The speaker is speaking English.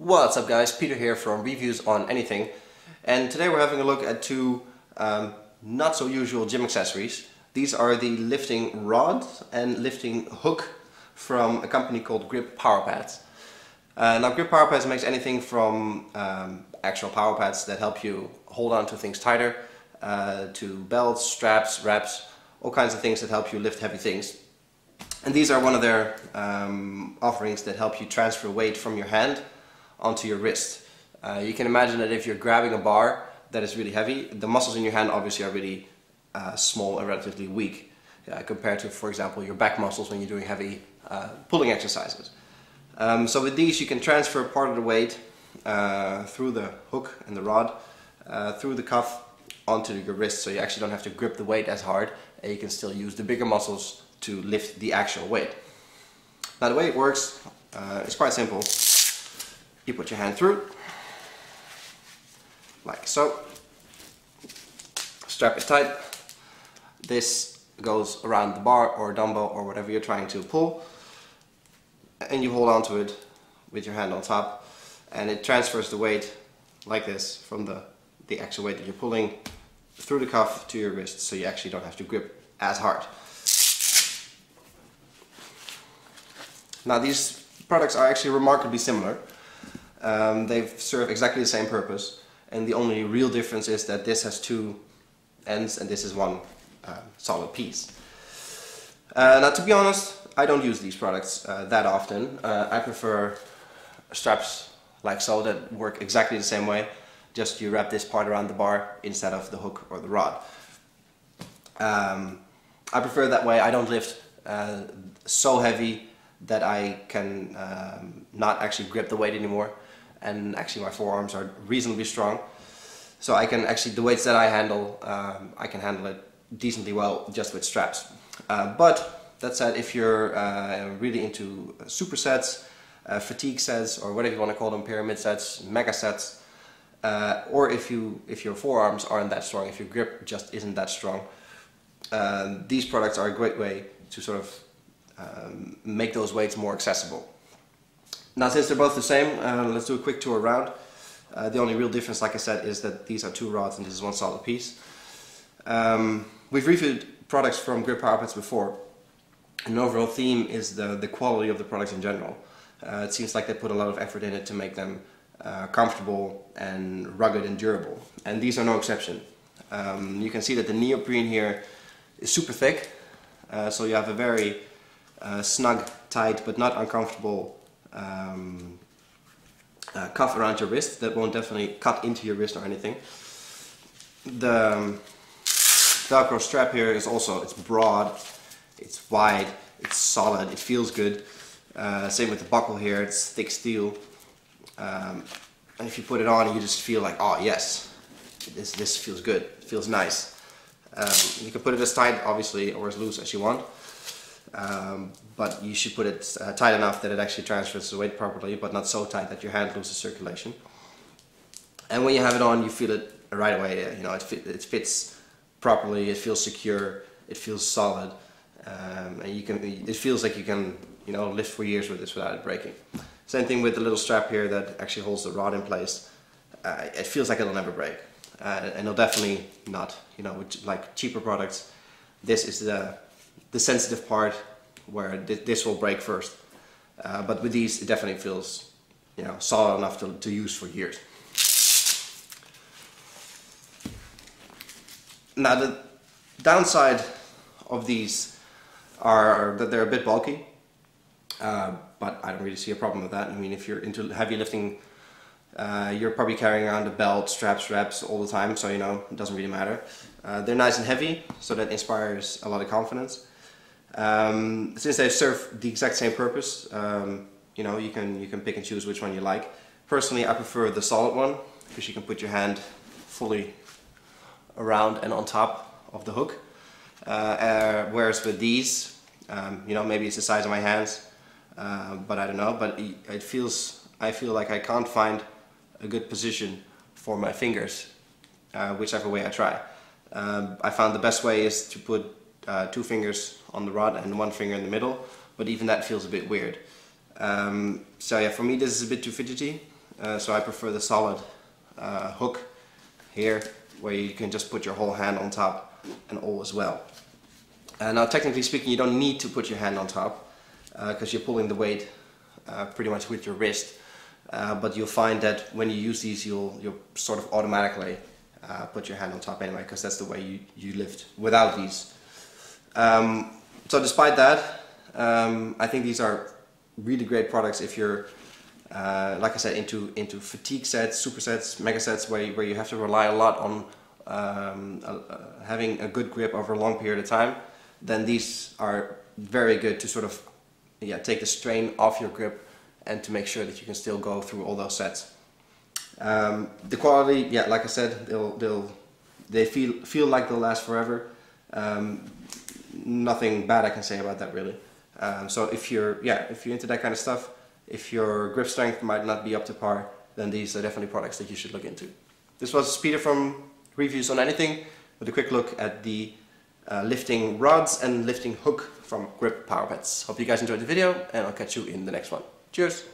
What's up guys, Peter here from Reviews on Anything, and today we're having a look at two not so usual gym accessories. These are the lifting rod and lifting hook from a company called GripPowerPads. Now GripPowerPads makes anything from actual power pads that help you hold on to things tighter, to belts, straps, wraps, all kinds of things that help you lift heavy things. And these are one of their offerings that help you transfer weight from your hand onto your wrist. You can imagine that if you're grabbing a bar that is really heavy, the muscles in your hand obviously are really small and relatively weak compared to, for example, your back muscles when you're doing heavy pulling exercises. So with these you can transfer part of the weight through the hook and the rod, through the cuff onto your wrist, so you actually don't have to grip the weight as hard and you can still use the bigger muscles to lift the actual weight. Now the way it works is quite simple. You put your hand through, like so, strap it tight. This goes around the bar or dumbbell or whatever you're trying to pull, and you hold on to it with your hand on top, and it transfers the weight like this from the actual weight that you're pulling through the cuff to your wrist, so you actually don't have to grip as hard. Now these products are actually remarkably similar. They serve exactly the same purpose, and the only real difference is that this has two ends and this is one solid piece. Now to be honest, I don't use these products that often. I prefer straps like so that work exactly the same way, just you wrap this part around the bar instead of the hook or the rod. I prefer that way. I don't lift so heavy that I can not actually grip the weight anymore, and actually my forearms are reasonably strong, so I can actually, the weights that I handle, I can handle it decently well just with straps. But that said, if you're really into supersets, fatigue sets, or whatever you want to call them, pyramid sets, mega sets, or if your forearms aren't that strong, if your grip just isn't that strong, these products are a great way to sort of make those weights more accessible. Now since they're both the same, let's do a quick tour around. The only real difference, like I said, is that these are two rods and this is one solid piece. We've reviewed products from GripPowerPads before, and the overall theme is the quality of the products in general. It seems like they put a lot of effort in it to make them comfortable and rugged and durable, and these are no exception. You can see that the neoprene here is super thick, so you have a very snug, tight, but not uncomfortable cuff around your wrist that won't definitely cut into your wrist or anything. The Velcro strap here is also, it's broad, it's wide, it's solid, it feels good. Same with the buckle here, it's thick steel. And if you put it on, you just feel like, oh yes, this feels good, it feels nice. You can put it as tight, obviously, or as loose as you want. But you should put it tight enough that it actually transfers the weight properly, but not so tight that your hand loses circulation. And when you have it on, you feel it right away. You know, it fits properly. It feels secure. It feels solid, and it feels like you can, you know, lift for years with this without it breaking. Same thing with the little strap here that actually holds the rod in place. It feels like it'll never break, and it'll definitely not. You know, with like cheaper products, this is the sensitive part where this will break first. But with these, it definitely feels, you know, solid enough to use for years. Now the downside of these are that they're a bit bulky, but I don't really see a problem with that. I mean, if you're into heavy lifting, you're probably carrying around a belt, straps, wraps all the time, so you know, it doesn't really matter. They're nice and heavy, so that inspires a lot of confidence. Since they serve the exact same purpose, you know, you can pick and choose which one you like. Personally, I prefer the solid one because you can put your hand fully around and on top of the hook. Whereas with these, you know, maybe it's the size of my hands, but I don't know. But I feel like I can't find a good position for my fingers, whichever way I try. I found the best way is to put 2 fingers on the rod and 1 finger in the middle, but even that feels a bit weird. So yeah, for me this is a bit too fidgety. so I prefer the solid hook here, where you can just put your whole hand on top and all as well. Now technically speaking, you don't need to put your hand on top because you're pulling the weight pretty much with your wrist, but you'll find that when you use these, you'll sort of automatically put your hand on top anyway, because that's the way you lift without these. So despite that, I think these are really great products if you're like I said, into fatigue sets, supersets, mega sets, where you have to rely a lot on having a good grip over a long period of time. Then these are very good to sort of take the strain off your grip and to make sure that you can still go through all those sets. The quality, like I said, they feel like they'll last forever. Nothing bad I can say about that really. So if you're into that kind of stuff, if your grip strength might not be up to par, then these are definitely products that you should look into. This was Peter from Reviews on Anything, with a quick look at the lifting rods and lifting hook from GripPowerPads. Hope you guys enjoyed the video, and I'll catch you in the next one. Cheers!